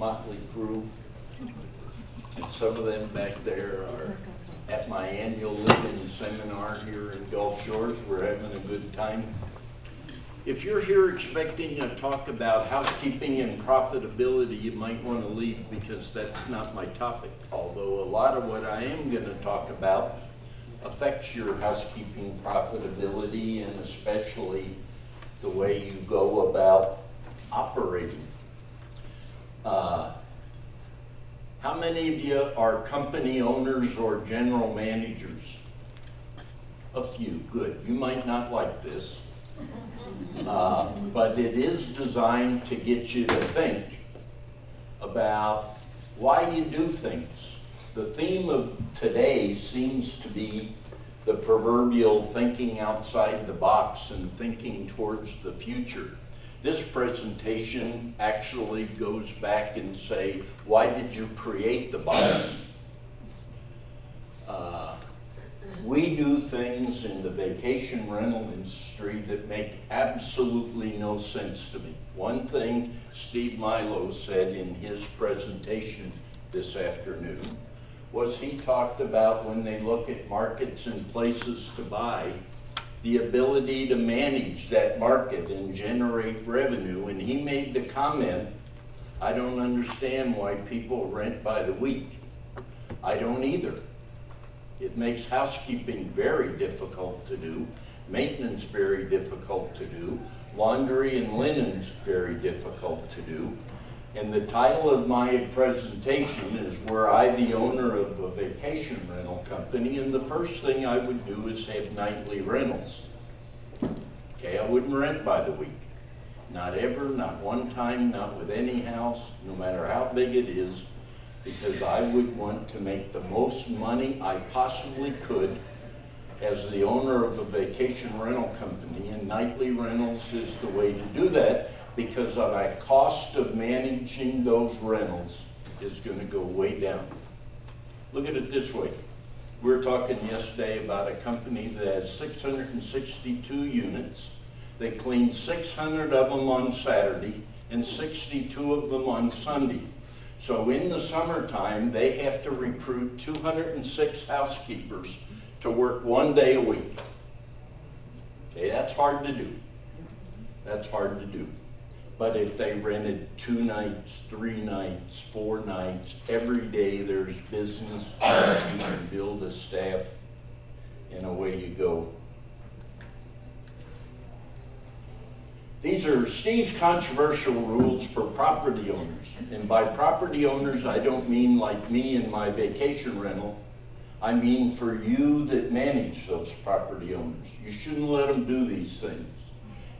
motley crew, and some of them back there are at my annual living seminar here in Gulf Shores. We're having a good time. If you're here expecting a talk about housekeeping and profitability, you might want to leave, because that's not my topic. Although a lot of what I am going to talk about affects your housekeeping profitability, and especially the way you go about operating. How many of you are company owners or general managers? A few, good. You might not like this, but it is designed to get you to think about why you do things. The theme of today seems to be the proverbial thinking outside the box and thinking towards the future. This presentation actually goes back and say, why did you create the box? We do things in the vacation rental industry that make absolutely no sense to me. One thing Steve Milo said in his presentation this afternoon was he talked about, when they look at markets and places to buy, the ability to manage that market and generate revenue. And he made the comment, I don't understand why people rent by the week. I don't either. It makes housekeeping very difficult to do, maintenance very difficult to do, laundry and linens very difficult to do. And the title of my presentation is, were I the owner of a vacation rental company, and the first thing I would do is have nightly rentals. Okay, I wouldn't rent by the week. Not ever, not one time, not with any house, no matter how big it is, because I would want to make the most money I possibly could as the owner of a vacation rental company, and nightly rentals is the way to do that, because my cost of managing those rentals is going to go way down. Look at it this way. We were talking yesterday about a company that has 662 units. They clean 600 of them on Saturday and 62 of them on Sunday. So in the summertime, they have to recruit 206 housekeepers to work 1 day a week. Okay, that's hard to do. That's hard to do. But if they rented 2 nights, 3 nights, 4 nights, every day there's business, you can build a staff, and away you go. These are Steve's controversial rules for property owners. And by property owners, I don't mean like me and my vacation rental. I mean for you that manage those property owners. You shouldn't let them do these things.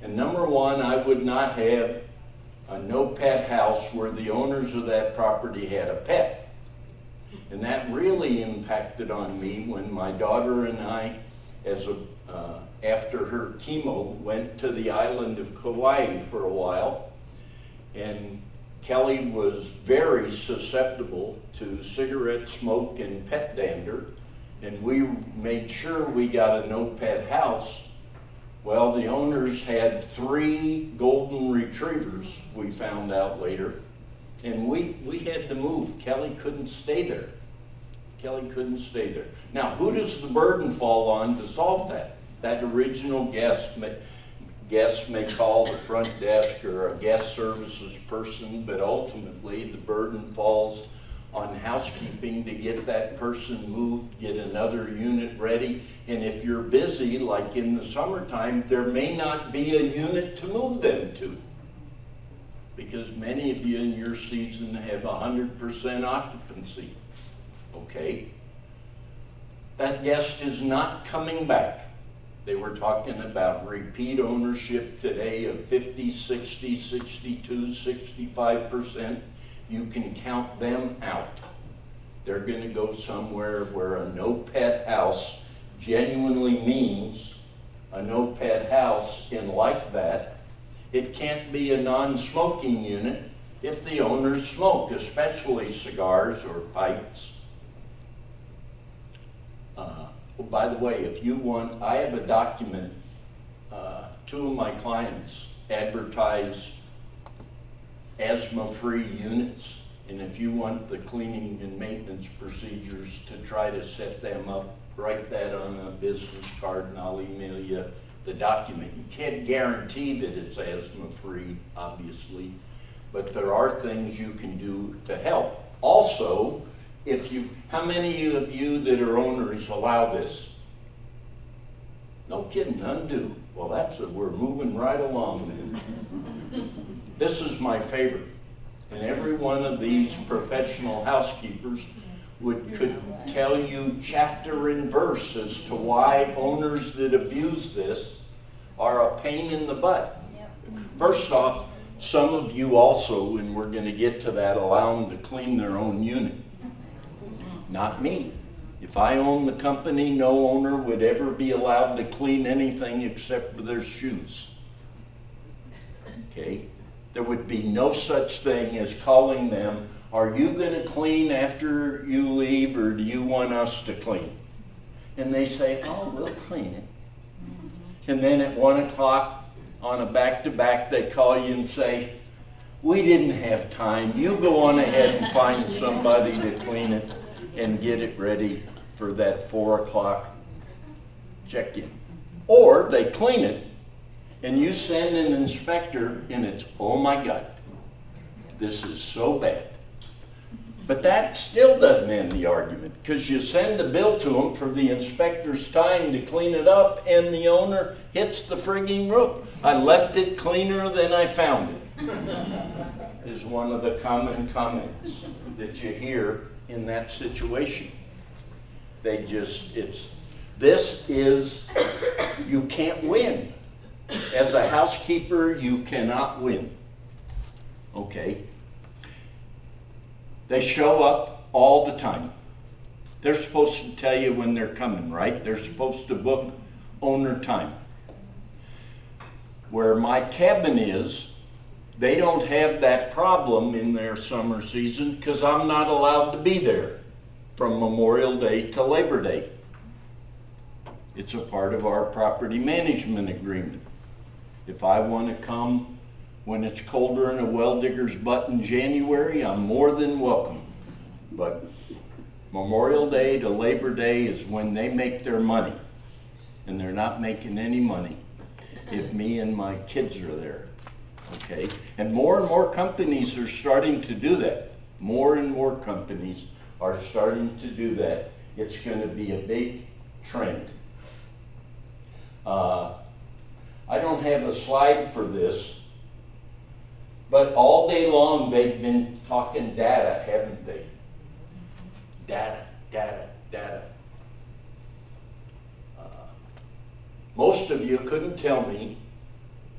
And number one, I would not have a no-pet house where the owners of that property had a pet. And that really impacted on me when my daughter and I, after her chemo, went to the island of Kauai for a while. And Kelly was very susceptible to cigarette smoke and pet dander. And we made sure we got a no-pet house. Well, the owners had 3 golden retrievers, we found out later, and we had to move. Kelly couldn't stay there. Kelly couldn't stay there. Now, who does the burden fall on to solve that? That original guest may call the front desk or a guest services person, but ultimately the burden falls on housekeeping to get that person moved, get another unit ready. And if you're busy, like in the summertime, there may not be a unit to move them to, because many of you in your season have 100% occupancy. Okay? That guest is not coming back. They were talking about repeat ownership today of 50, 60, 62, 65%. You can count them out. They're going to go somewhere where a no-pet house genuinely means a no-pet house, and like that, it can't be a non-smoking unit if the owners smoke, especially cigars or pipes. By the way, if you want, I have a document. 2 of my clients advertise asthma-free units. And if you want the cleaning and maintenance procedures to try to set them up, write that on a business card and I'll email you the document. You can't guarantee that it's asthma-free, obviously, but there are things you can do to help. Also, how many of you that are owners allow this? No kidding, none do. Well, we're moving right along then. This is my favorite. And every one of these professional housekeepers could tell you chapter and verse as to why owners that abuse this are a pain in the butt. First off, some of you also, and we're going to get to that, allow them to clean their own unit. Not me. If I own the company, no owner would ever be allowed to clean anything except for their shoes. Okay? There would be no such thing as calling them, are you going to clean after you leave or do you want us to clean? And they say, oh, we'll clean it. And then at 1 o'clock on a back-to-back, they call you and say, we didn't have time. You go on ahead and find somebody to clean it and get it ready for that 4 o'clock check-in. Or they clean it and you send an inspector and it's, oh my God, this is so bad. But that still doesn't end the argument, because you send the bill to them for the inspector's time to clean it up and the owner hits the frigging roof. I left it cleaner than I found it, is one of the common comments that you hear in that situation. You can't win. As a housekeeper, you cannot win. Okay? They show up all the time. They're supposed to tell you when they're coming, right? They're supposed to book owner time. Where my cabin is, they don't have that problem in their summer season because I'm not allowed to be there from Memorial Day to Labor Day. It's a part of our property management agreement. If I want to come when it's colder in a well digger's butt in January, I'm more than welcome. But Memorial Day to Labor Day is when they make their money. And they're not making any money if me and my kids are there. Okay? And more companies are starting to do that. More and more companies are starting to do that. It's going to be a big trend. I don't have a slide for this, but all day long they've been talking data, haven't they? Data, data, data. Most of you couldn't tell me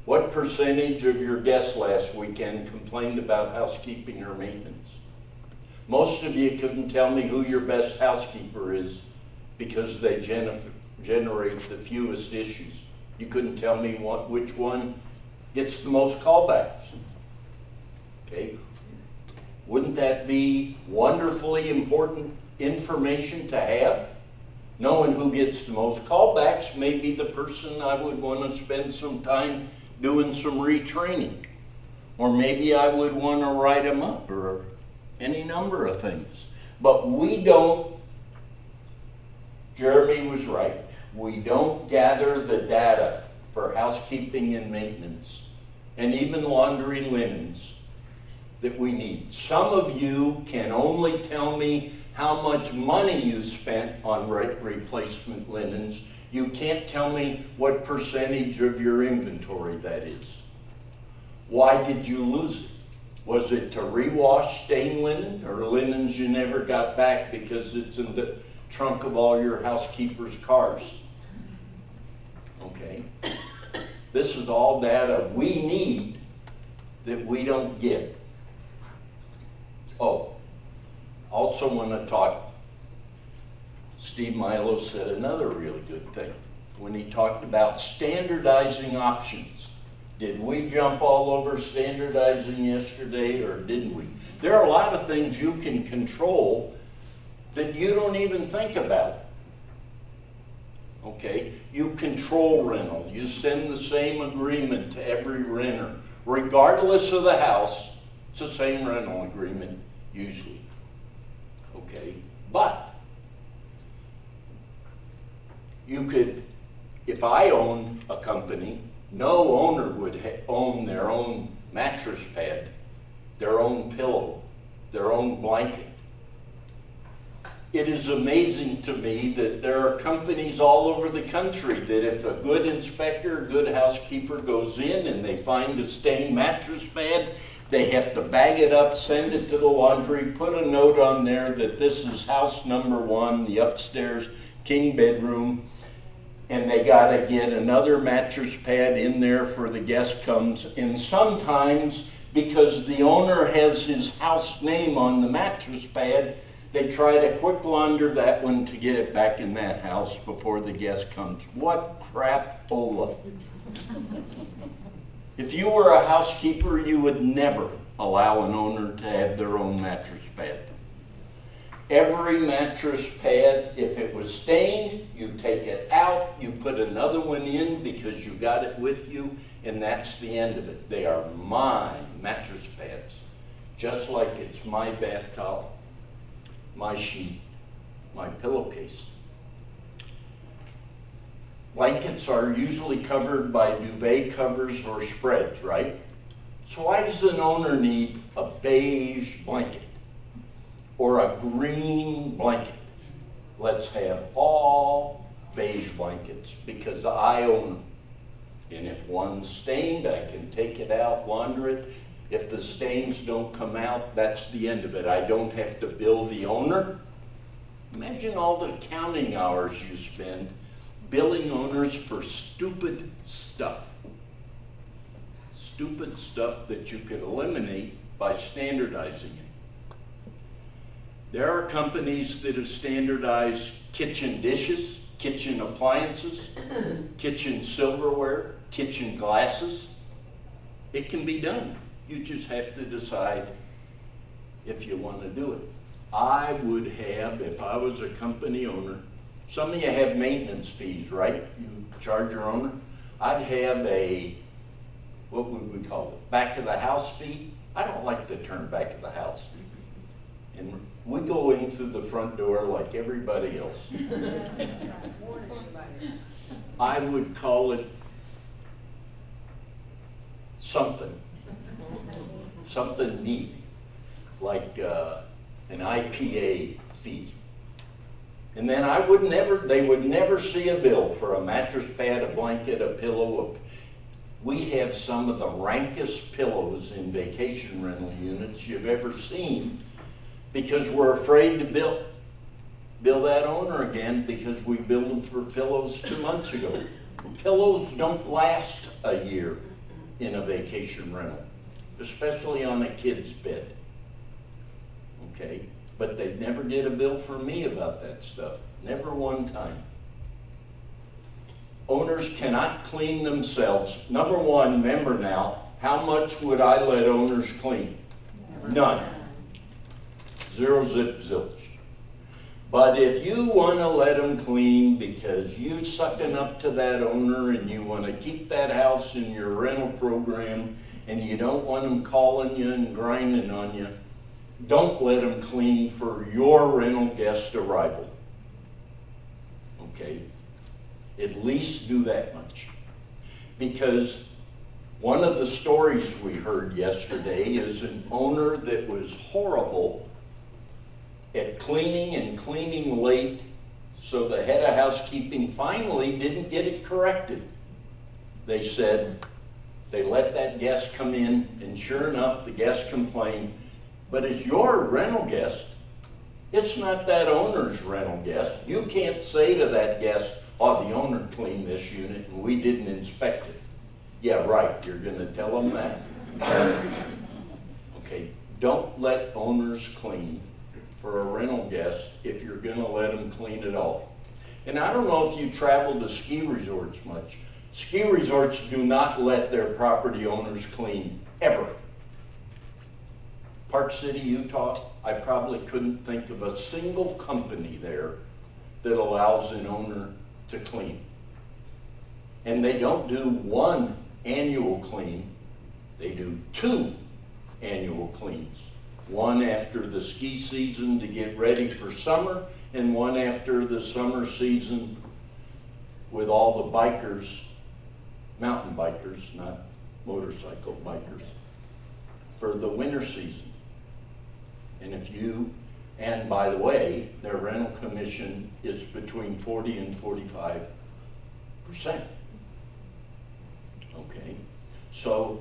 what percentage of your guests last weekend complained about housekeeping or maintenance. Most of you couldn't tell me who your best housekeeper is because they generate the fewest issues. You couldn't tell me which one gets the most callbacks. Okay? Wouldn't that be wonderfully important information to have? Knowing who gets the most callbacks may be the person I would want to spend some time doing some retraining. Or maybe I would want to write them up, or any number of things. But we don't, Jeremy was right, we don't gather the data for housekeeping and maintenance, and even laundry linens that we need. Some of you can only tell me how much money you spent on replacement linens. You can't tell me what percentage of your inventory that is. Why did you lose it? Was it to rewash stained linen, or linens you never got back because it's in the trunk of all your housekeepers' cars? Okay. This is all data we need that we don't get. Oh, also want to talk, Steve Milo said another really good thing when he talked about standardizing options. Did we jump all over standardizing yesterday, or didn't we? There are a lot of things you can control that you don't even think about. Okay, you control rental. You send the same agreement to every renter. Regardless of the house, it's the same rental agreement. usually. Okay, but you could, if I own a company, no owner would own their own mattress pad, their own pillow, their own blanket. It is amazing to me that there are companies all over the country that if a good inspector, a good housekeeper goes in and they find a stained mattress pad, they have to bag it up, send it to the laundry, put a note on there that this is house number 1, the upstairs king bedroom, and they gotta get another mattress pad in there for the guest comes. And sometimes, because the owner has his house name on the mattress pad, they try to quick launder that one to get it back in that house before the guest comes. What crap-ola. If you were a housekeeper, you would never allow an owner to have their own mattress pad. Every mattress pad, if it was stained, you take it out, you put another one in because you got it with you, and that's the end of it. They are my mattress pads, just like it's my bath towel, my sheet, my pillowcase. Blankets are usually covered by duvet covers or spreads, right? So why does an owner need a beige blanket or a green blanket? Let's have all beige blankets because I own them. And if one's stained, I can take it out, launder it. If the stains don't come out, that's the end of it. I don't have to bill the owner. Imagine all the accounting hours you spend billing owners for stupid stuff. Stupid stuff that you could eliminate by standardizing it. There are companies that have standardized kitchen dishes, kitchen appliances, kitchen silverware, kitchen glasses. It can be done. You just have to decide if you want to do it. I would have, if I was a company owner, some of you have maintenance fees, right? You charge your owner. I'd have a, what would we call it, back of the house fee? I don't like the term back of the house. And we go in through the front door like everybody else. I would call it something neat, like an IPA fee. And then they would never see a bill for a mattress pad, a blanket, a pillow. We have some of the rankest pillows in vacation rental units you've ever seen because we're afraid to bill that owner again because we billed them for pillows 2 months ago. Pillows don't last a year in a vacation rental, especially on a kid's bed. Okay? But they'd never get a bill from me about that stuff. Never one time. Owners cannot clean themselves. Number one, remember now, how much would I let owners clean? None. Zero, zip, zilch. But if you want to let them clean because you're sucking up to that owner and you want to keep that house in your rental program and you don't want them calling you and grinding on you, don't let them clean for your rental guest arrival. Okay? At least do that much. Because one of the stories we heard yesterday is an owner that was horrible at cleaning and cleaning late, so the head of housekeeping finally didn't get it corrected. They said they let that guest come in, and sure enough, the guest complained. But as your rental guest, it's not that owner's rental guest. You can't say to that guest, oh, the owner cleaned this unit and we didn't inspect it. Yeah, right, you're going to tell them that. Okay, don't let owners clean for a rental guest if you're going to let them clean at all. And I don't know if you travel to ski resorts much. Ski resorts do not let their property owners clean, ever. Park City, Utah, I probably couldn't think of a single company there that allows an owner to clean. And they don't do one annual clean, they do 2 annual cleans. One after the ski season to get ready for summer, and one after the summer season with all the bikers, mountain bikers, not motorcycle bikers, for the winter season. And by the way, their rental commission is between 40 and 45%. Okay, so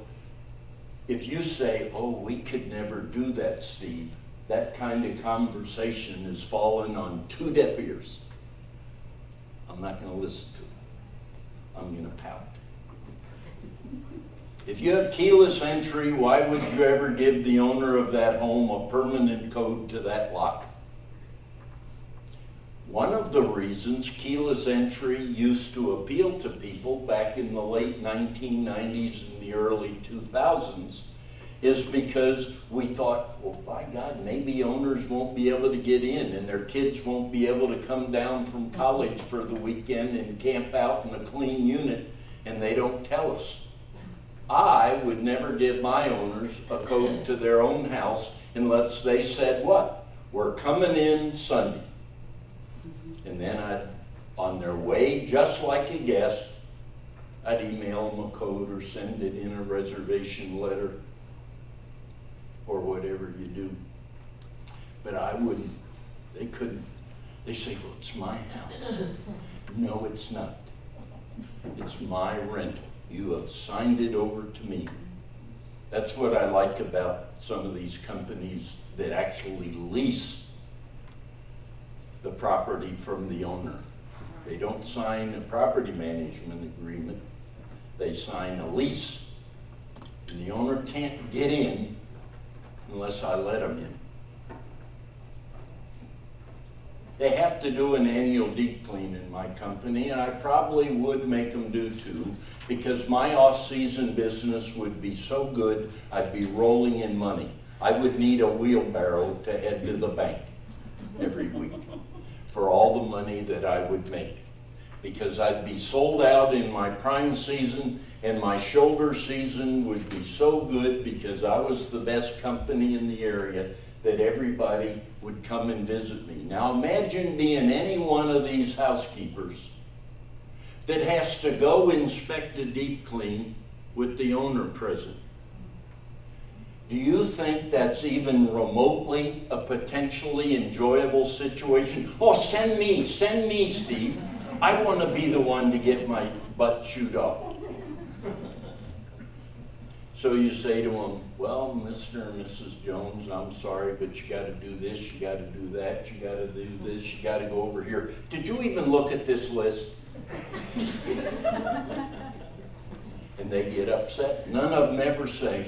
if you say, oh, we could never do that, Steve, that kind of conversation has fallen on 2 deaf ears. I'm not going to listen to it. I'm going to pout. If you have keyless entry, why would you ever give the owner of that home a permanent code to that lock? One of the reasons keyless entry used to appeal to people back in the late 1990s and the early 2000s is because we thought, well, by God, maybe owners won't be able to get in and their kids won't be able to come down from college for the weekend and camp out in a clean unit, and they don't tell us. I would never give my owners a code to their own house unless they said what? We're coming in Sunday. And then I'd, on their way, just like a guest, I'd email them a code or send it in a reservation letter or whatever you do. But I wouldn't, they couldn't. They say, well, it's my house. No, it's not. It's my rental. You have signed it over to me. That's what I like about some of these companies that actually lease the property from the owner. They don't sign a property management agreement. They sign a lease. And the owner can't get in unless I let them in. They have to do an annual deep clean in my company, and I probably would make them do 2, because my off-season business would be so good, I'd be rolling in money. I would need a wheelbarrow to head to the bank every week for all the money that I would make, because I'd be sold out in my prime season, and my shoulder season would be so good because I was the best company in the area that everybody would come and visit me. Now imagine being any one of these housekeepers that has to go inspect a deep clean with the owner present. Do you think that's even remotely a potentially enjoyable situation? Oh, send me, Steve. I want to be the one to get my butt chewed off. So you say to them, well, Mr. and Mrs. Jones, I'm sorry, but you got to do this, you got to do that, you got to do this, you got to go over here. Did you even look at this list? And they get upset. None of them ever say,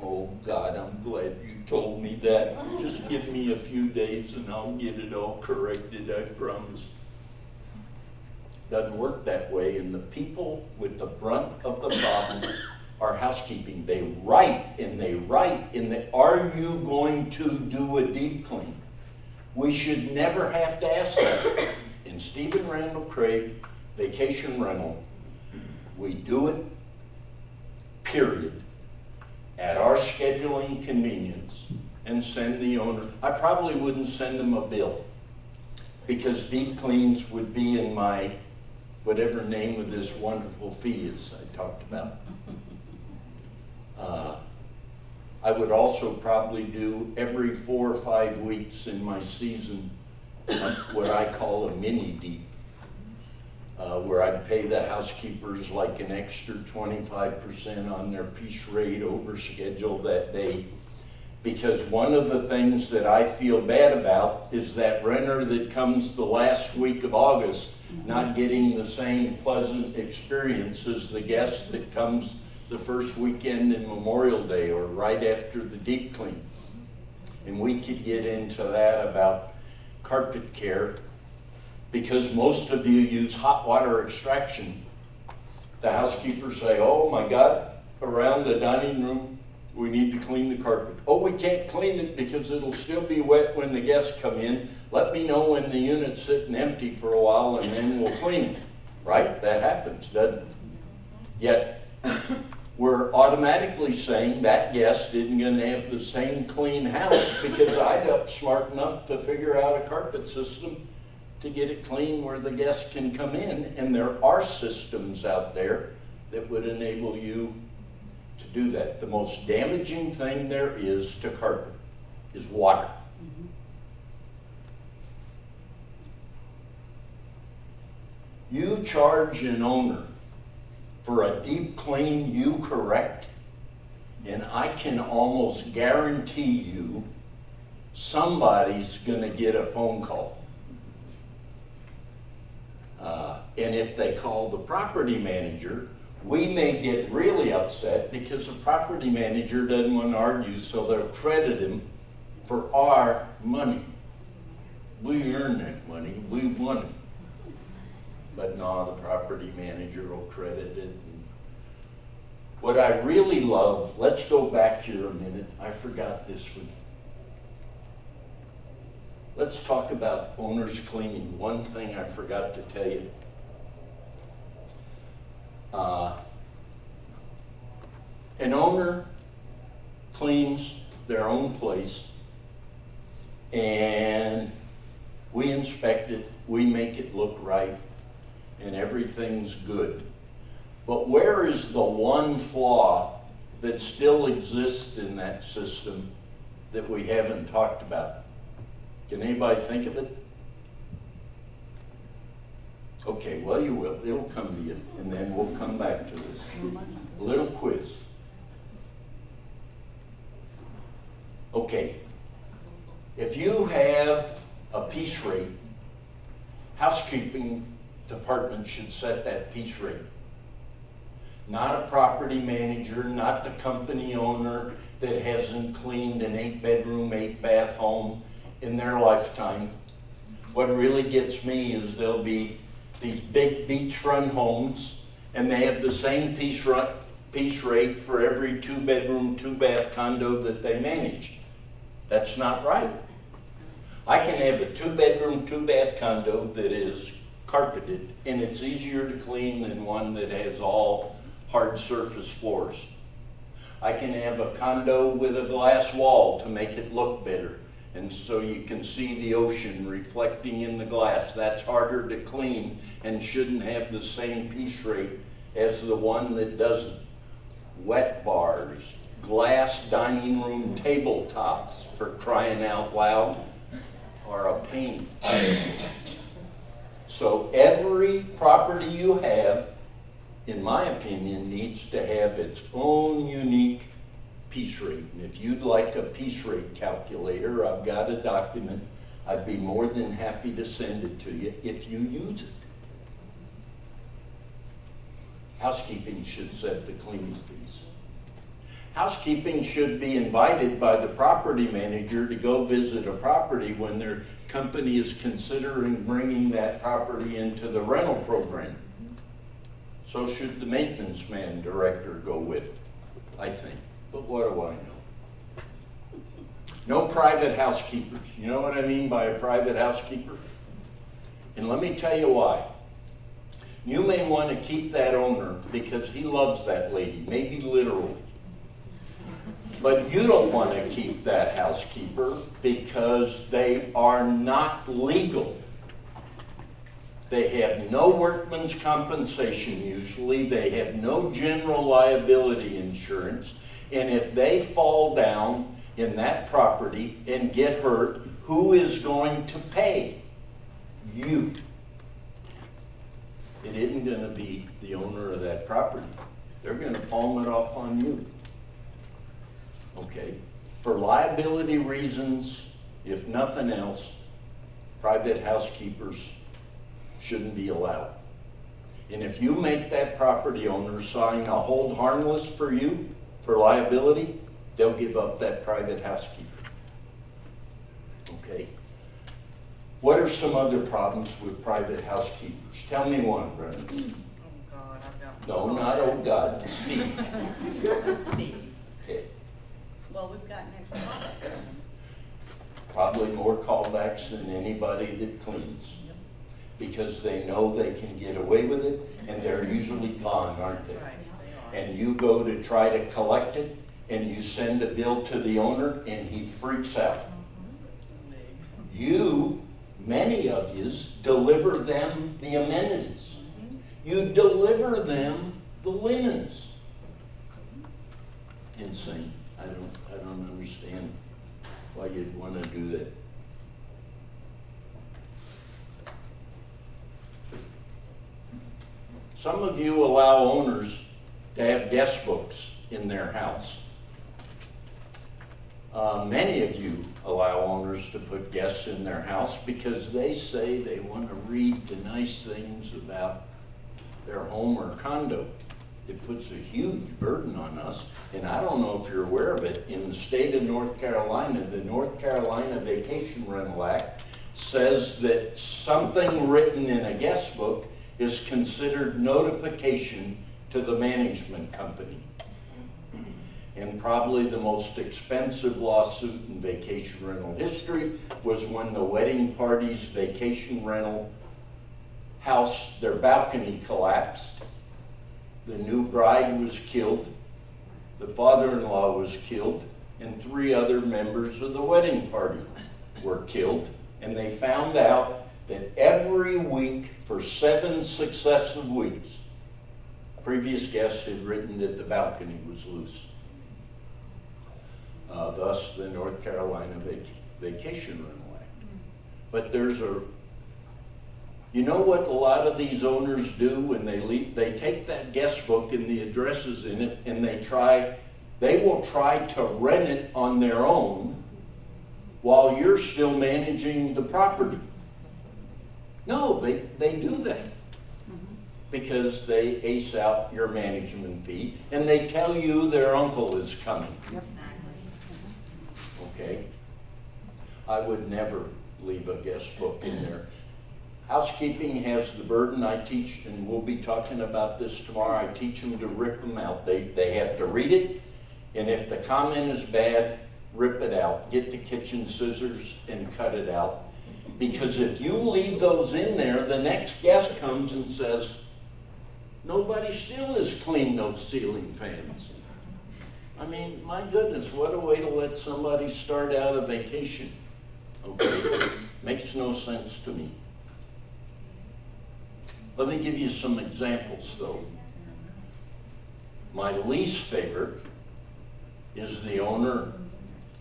oh, God, I'm glad you told me that. Just give me a few days and I'll get it all corrected, I promise. Doesn't work that way, and the people with the brunt of the problem are housekeeping. They write, and are you going to do a deep clean? We should never have to ask that. In Stephen Randall Craig Vacation Rental, we do it, period, at our scheduling convenience, and send the owner. I probably wouldn't send them a bill, because deep cleans would be in my whatever name of this wonderful fee is I talked about. I would also probably do every 4 or 5 weeks in my season what I call a mini deep, where I'd pay the housekeepers like an extra 25% on their piece rate over schedule that day. Because one of the things that I feel bad about is that renter that comes the last week of August not getting the same pleasant experience as the guest that comes the first weekend in Memorial Day or right after the deep clean. And we could get into that about carpet care, because most of you use hot water extraction. The housekeepers say, oh my God, around the dining room, we need to clean the carpet. Oh, we can't clean it because it'll still be wet when the guests come in. Let me know when the unit's sitting empty for a while and then we'll clean it. Right? That happens, doesn't it? Yet, we're automatically saying that guest isn't going to have the same clean house because I got smart enough to figure out a carpet system to get it clean where the guests can come in. And there are systems out there that would enable you to do that. The most damaging thing there is to carpet is water. You charge an owner for a deep clean you correct, and I can almost guarantee you somebody's going to get a phone call. And if they call the property manager, we may get really upset because the property manager doesn't want to argue, so they'll credit him for our money. We earn that money, we won it. But no, the property manager will credit it. What I really love, let's go back here a minute. I forgot this one. Let's talk about owner's cleaning. One thing I forgot to tell you. An owner cleans their own place, and we inspect it, we make it look right, and everything's good. But where is the one flaw that still exists in that system that we haven't talked about? Can anybody think of it? Okay, well you will. It'll come to you, and then we'll come back to this. A little quiz. Okay, if you have a piece rate, housekeeping department should set that piece rate. Not a property manager, not the company owner that hasn't cleaned an 8-bedroom, 8-bath home in their lifetime. What really gets me is there'll be these big beachfront homes and they have the same piece rate for every 2-bedroom, 2-bath condo that they manage. That's not right. I can have a 2-bedroom, 2-bath condo that is carpeted, and it's easier to clean than one that has all hard surface floors. I can have a condo with a glass wall to make it look better, and so you can see the ocean reflecting in the glass. That's harder to clean and shouldn't have the same piece rate as the one that doesn't. Wet bars, glass dining room tabletops, for crying out loud, are a pain. So every property you have, in my opinion, needs to have its own unique piece rate. And if you'd like a piece rate calculator, I've got a document. I'd be more than happy to send it to you if you use it. Housekeeping should set the cleaning fees. Housekeeping should be invited by the property manager to go visit a property when their company is considering bringing that property into the rental program. So should the maintenance man director go with, I think. But what do I know? No private housekeepers. You know what I mean by a private housekeeper? And let me tell you why. You may want to keep that owner because he loves that lady, maybe literally. But you don't want to keep that housekeeper because they are not legal. They have no workman's compensation usually. They have no general liability insurance. And if they fall down in that property and get hurt, who is going to pay? You. It isn't going to be the owner of that property. They're going to palm it off on you. Okay, for liability reasons, if nothing else, private housekeepers shouldn't be allowed. And if you make that property owner sign a hold harmless for you for liability, they'll give up that private housekeeper. Okay. What are some other problems with private housekeepers? Tell me one, Brenda. Oh God, I've got. No, not oh God, Steve. Steve. Okay. Well, we've gotten extra callbacks. Probably more callbacks than anybody that cleans. Yep. Because they know they can get away with it, and they're usually gone, aren't they? That's right, they and you go to try to collect it, and you send a bill to the owner, and he freaks out. You, many of you, deliver them the amenities. You deliver them the linens. Insane. I don't understand why you'd want to do that. Some of you allow owners to have guest books in their house. Many of you allow owners to put guests in their house because they say they want to read the nice things about their home or condo. It puts a huge burden on us, and I don't know if you're aware of it. In the state of North Carolina, the North Carolina Vacation Rental Act says that something written in a guest book is considered notification to the management company. And probably the most expensive lawsuit in vacation rental history was when the wedding party's vacation rental house, their balcony collapsed. The new bride was killed, the father-in-law was killed, and 3 other members of the wedding party were killed. And they found out that every week for 7 successive weeks, previous guests had written that the balcony was loose. Thus the North Carolina Vacation Rental Act. But there's you know what a lot of these owners do when they leave? They take that guest book and the addresses in it, and they will try to rent it on their own while you're still managing the property. No, they do that because they ace out your management fee, and they tell you their uncle is coming. Yep. Okay? I would never leave a guest book in there. Housekeeping has the burden. I teach, and we'll be talking about this tomorrow, I teach them to rip them out. They have to read it, and if the comment is bad, rip it out. Get the kitchen scissors and cut it out. Because if you leave those in there, the next guest comes and says, nobody still has cleaned those ceiling fans. I mean, my goodness, what a way to let somebody start out a vacation. Okay, makes no sense to me. Let me give you some examples, though. My least favorite is the owner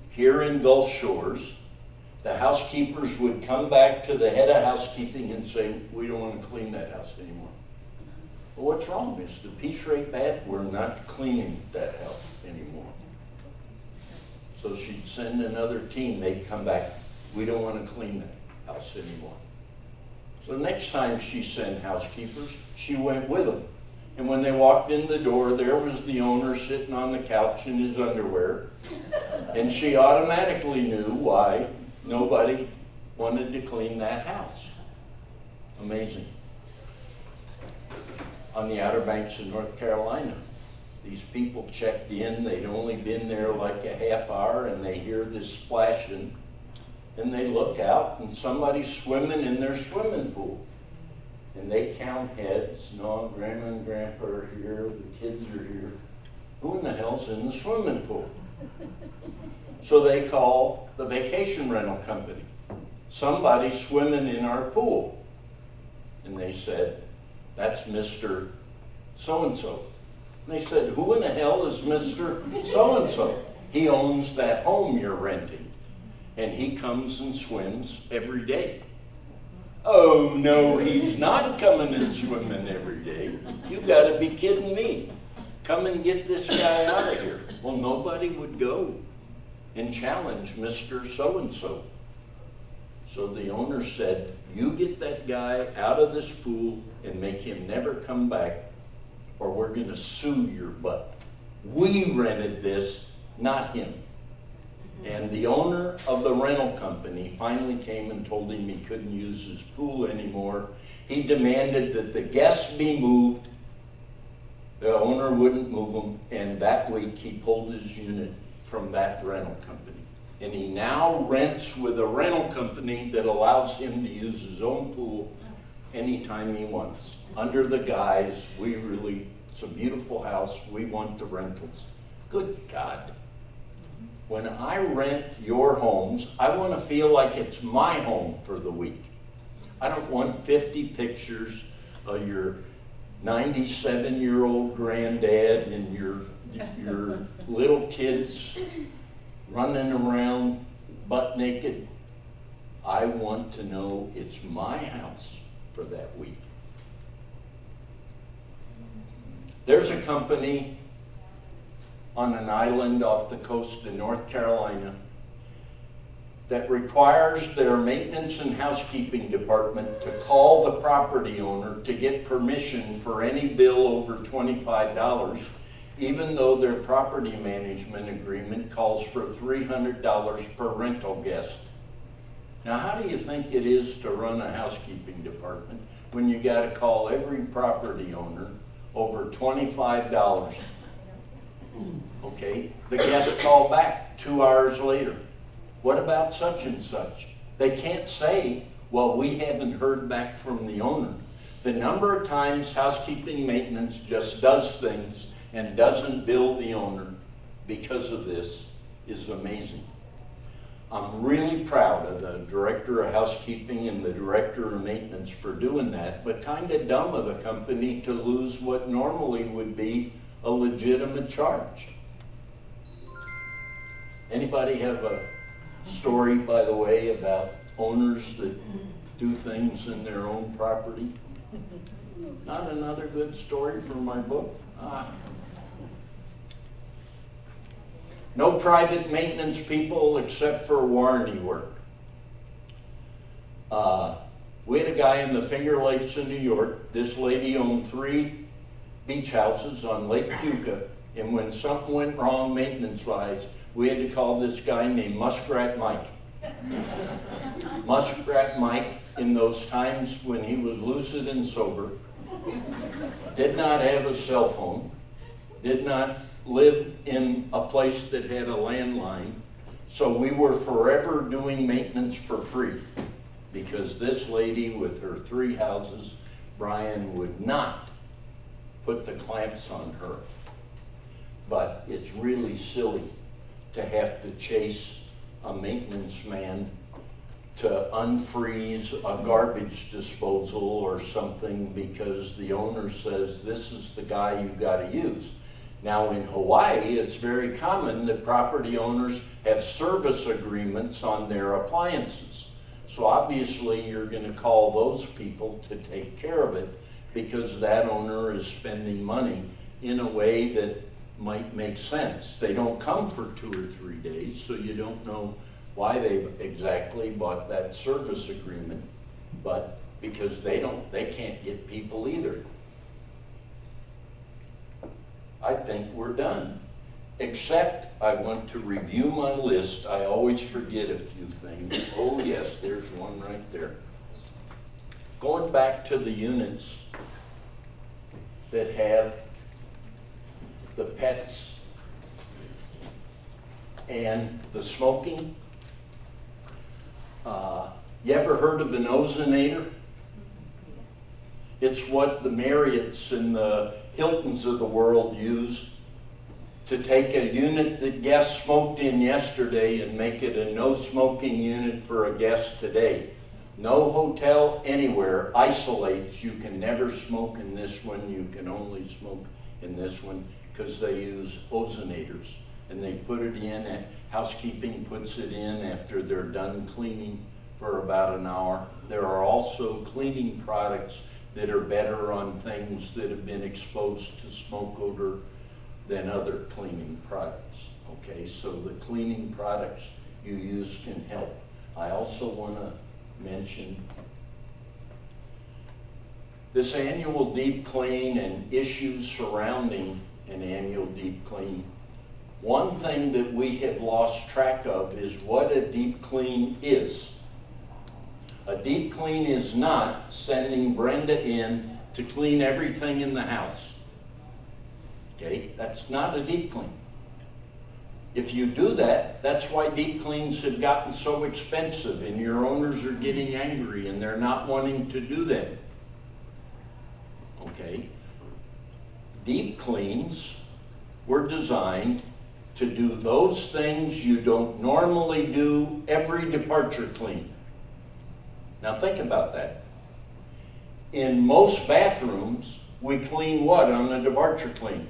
here in Gulf Shores. The housekeepers would come back to the head of housekeeping and say, we don't want to clean that house anymore. Well, what's wrong? Is the piece rate bad? We're not cleaning that house anymore. So she'd send another team. They'd come back. We don't want to clean that house anymore. So next time she sent housekeepers, she went with them. And when they walked in the door, there was the owner sitting on the couch in his underwear. And she automatically knew why nobody wanted to clean that house. Amazing. On the Outer Banks of North Carolina, these people checked in. They'd only been there like a half hour, and they hear this splashing. And they look out, and somebody's swimming in their swimming pool. And they count heads. No, Grandma and Grandpa are here. The kids are here. Who in the hell's in the swimming pool? So they call the vacation rental company. Somebody's swimming in our pool. And they said, that's Mr. So-and-so. And they said, who in the hell is Mr. So-and-so? He owns that home you're renting. And he comes and swims every day. Oh, no, he's not coming and swimming every day. You gotta be kidding me. Come and get this guy out of here. Well, nobody would go and challenge Mr. So-and-so. So the owner said, you get that guy out of this pool and make him never come back, or we're gonna sue your butt. We rented this, not him. And the owner of the rental company finally came and told him he couldn't use his pool anymore. He demanded that the guests be moved. The owner wouldn't move them, and that week he pulled his unit from that rental company. And he now rents with a rental company that allows him to use his own pool anytime he wants, under the guise we really It's a beautiful house. We want the rentals. Good God. When I rent your homes, I want to feel like it's my home for the week. I don't want 50 pictures of your 97-year-old granddad and your little kids running around butt naked. I want to know it's my house for that week. There's a company on an island off the coast of North Carolina that requires their maintenance and housekeeping department to call the property owner to get permission for any bill over $25, even though their property management agreement calls for $300 per rental guest. Now, how do you think it is to run a housekeeping department when you got to call every property owner over $25? Okay, the guests call back 2 hours later. What about such and such? They can't say, well, we haven't heard back from the owner. The number of times housekeeping maintenance just does things and doesn't bill the owner because of this is amazing. I'm really proud of the director of housekeeping and the director of maintenance for doing that, but kind of dumb of the company to lose what normally would be a legitimate charge. Anybody have a story, by the way, about owners that do things in their own property? Not another good story from my book? No private maintenance people except for warranty work. We had a guy in the Finger Lakes in New York. This lady owned 3 beach houses on Lake Keuka, and when something went wrong maintenance-wise, we had to call this guy named Muskrat Mike. Muskrat Mike, in those times when he was lucid and sober, did not have a cell phone, did not live in a place that had a landline, so we were forever doing maintenance for free because this lady with her 3 houses, Brian, would not put the clamps on her. But it's really silly to have to chase a maintenance man to unfreeze a garbage disposal or something because the owner says this is the guy you got to use. Now in Hawaii, it's very common that property owners have service agreements on their appliances. So obviously you're going to call those people to take care of it because that owner is spending money in a way that might make sense. They don't come for 2 or 3 days, so you don't know why they exactly bought that service agreement, but because they can't get people either. I think we're done. Except I want to review my list. I always forget a few things. Oh yes, there's one right there. Going back to the units that have the pets and the smoking. You ever heard of an ozonator? It's what the Marriotts and the Hiltons of the world use to take a unit that guests smoked in yesterday and make it a no smoking unit for a guest today. No hotel anywhere isolates, you can never smoke in this one, you can only smoke in this one, because they use ozonators. And they put it in, housekeeping puts it in after they're done cleaning for about an hour. There are also cleaning products that are better on things that have been exposed to smoke odor than other cleaning products. Okay, so the cleaning products you use can help. I also want to mention this annual deep clean and issues surrounding an annual deep clean. One thing that we have lost track of is what a deep clean is. A deep clean is not sending Brenda in to clean everything in the house. Okay, that's not a deep clean. If you do that, that's why deep cleans have gotten so expensive and your owners are getting angry and they're not wanting to do them. Okay? Deep cleans were designed to do those things you don't normally do every departure clean. Now think about that. In most bathrooms, we clean what on a departure clean?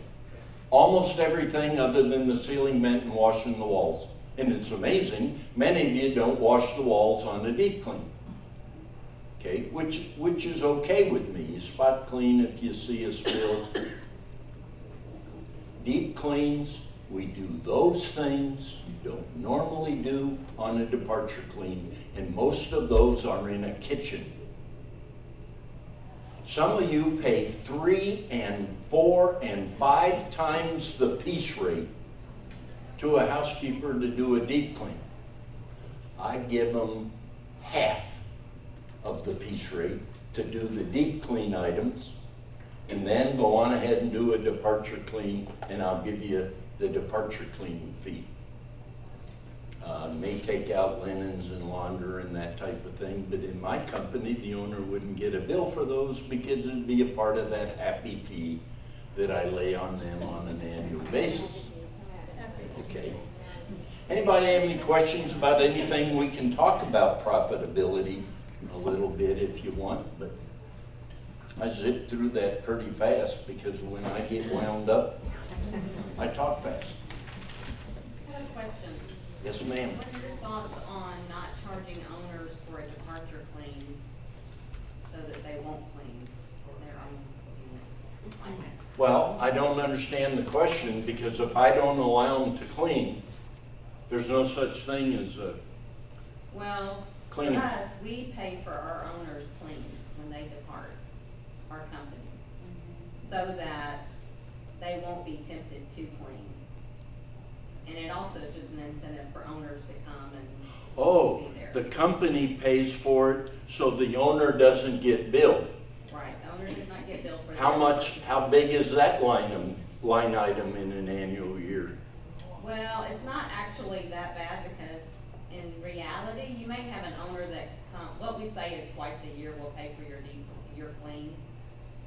Almost everything other than the ceiling vent and washing the walls. And it's amazing, many of you don't wash the walls on a deep clean. Okay, which is okay with me. You spot clean if you see a spill. Deep cleans, we do those things you don't normally do on a departure clean, and most of those are in a kitchen. Some of you pay 3 and 4 and 5 times the piece rate to a housekeeper to do a deep clean. I give them half of the piece rate to do the deep clean items, and then go on ahead and do a departure clean, and I'll give you the departure cleaning fee. May take out linens and launder and that type of thing, but in my company, the owner wouldn't get a bill for those because it'd be a part of that happy fee that I lay on them on an annual basis. Okay. Anybody have any questions about anything? We can talk about profitability a little bit if you want, but I zipped through that pretty fast because when I get wound up, I talk fast. I have a question. Yes, ma'am. What are your thoughts on not charging owners for a departure clean so that they won't clean their own units? Well, I don't understand the question, because if I don't allow them to clean, there's no such thing as a Well, cleaning. for us, we pay for our owners' cleans when they depart our company, so that they won't be tempted to clean. And it also is just an incentive for owners to come and be there. The company pays for it, so the owner doesn't get billed. Right, the owner does not get billed for that. How big is that line item in an annual year? Well, it's not actually that bad, because in reality, you may have an owner that what we say is twice a year we'll pay for your clean.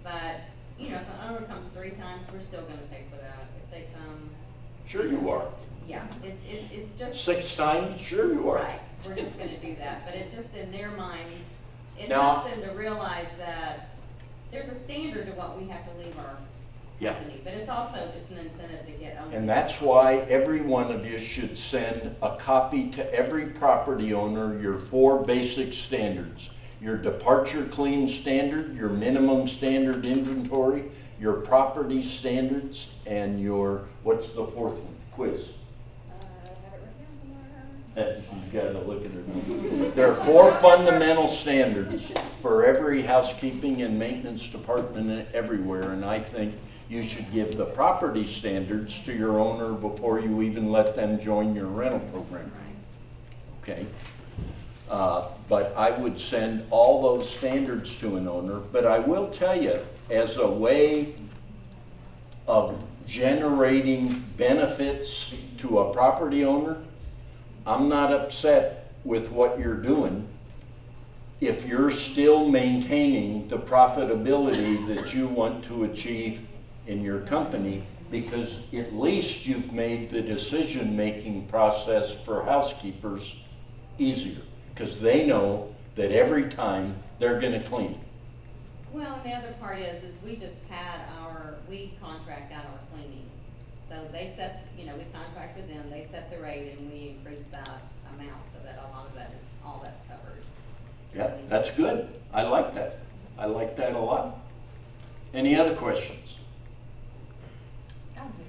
But, you know, if an owner comes 3 times, we're still gonna pay for that. If they come, Sure you are. yeah, it's just. 6 times? Sure you are. Right, we're just gonna do that, but it just, in their minds, it Now- helps them to realize that there's a standard to what we have to leave our Yeah. company, but it's also just an incentive to get owners. And that's why every one of you should send a copy to every property owner, your 4 basic standards. Your departure clean standard, your minimum standard inventory, your property standards, and your, what's the 4th one? Quiz. I have it written down somewhere. She's got to look at her. There are 4 fundamental standards for every housekeeping and maintenance department everywhere, and I think you should give the property standards to your owner before you even let them join your rental program. Right. Okay? But I would send all those standards to an owner, but I will tell you, as a way of generating benefits to a property owner, I'm not upset with what you're doing if you're still maintaining the profitability that you want to achieve in your company, because at least you've made the decision-making process for housekeepers easier, because they know that every time they're going to clean. Well, and the other part is we just we contract out our cleaning. So they set, you know, we contract with them, they set the rate, and we increase that amount so that a lot of that is, all that's covered. Yeah, that's good. I like that. I like that a lot. Any other questions? I do.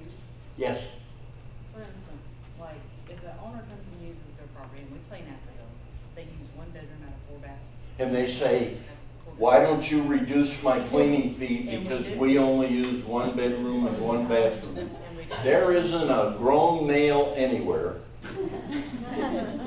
Yes. For instance, like, if the owner comes and uses their property and we clean after them, they use 1 bedroom out of 4 bathrooms. And they say, why don't you reduce my cleaning fee because we only use 1 bedroom and 1 bathroom? There isn't a grown male anywhere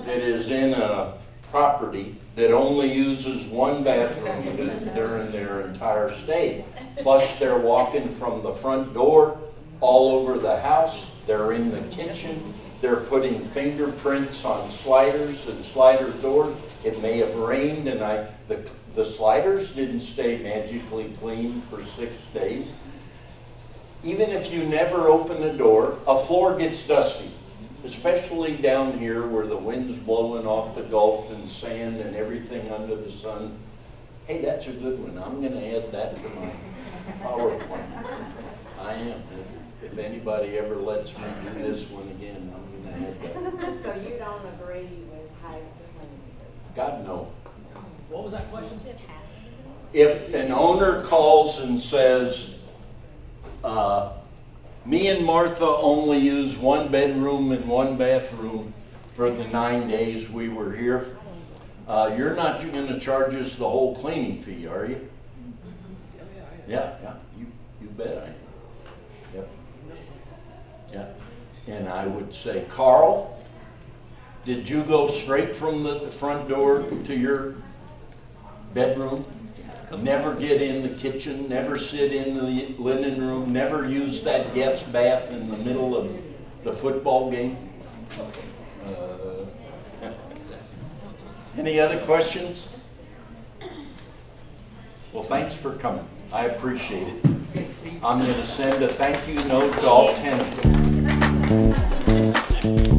that is in a property that only uses 1 bathroom during their entire stay. Plus, they're walking from the front door all over the house. They're in the kitchen. They're putting fingerprints on sliders and slider doors. It may have rained, and the sliders didn't stay magically clean for 6 days. even if you never open the door, a floor gets dusty, especially down here where the wind's blowing off the Gulf and sand and everything under the sun. Hey, that's a good one. I'm going to add that to my PowerPoint. I am. If anybody ever lets me do this one again, I'm going to add that. So you don't agree with how the cleaning? God, no. What was that question? If an owner calls and says, me and Martha only use one bedroom and one bathroom for the 9 days we were here, you're not going to charge us the whole cleaning fee, are you? Yeah, you bet I am. Yep. Yeah. And I would say, Carl, did you go straight from the front door to your bedroom? Never get in the kitchen, never sit in the linen room, never use that guest bath in the middle of the football game? Any other questions? Well, thanks for coming. I appreciate it. I'm going to send a thank you note to all 10 of you.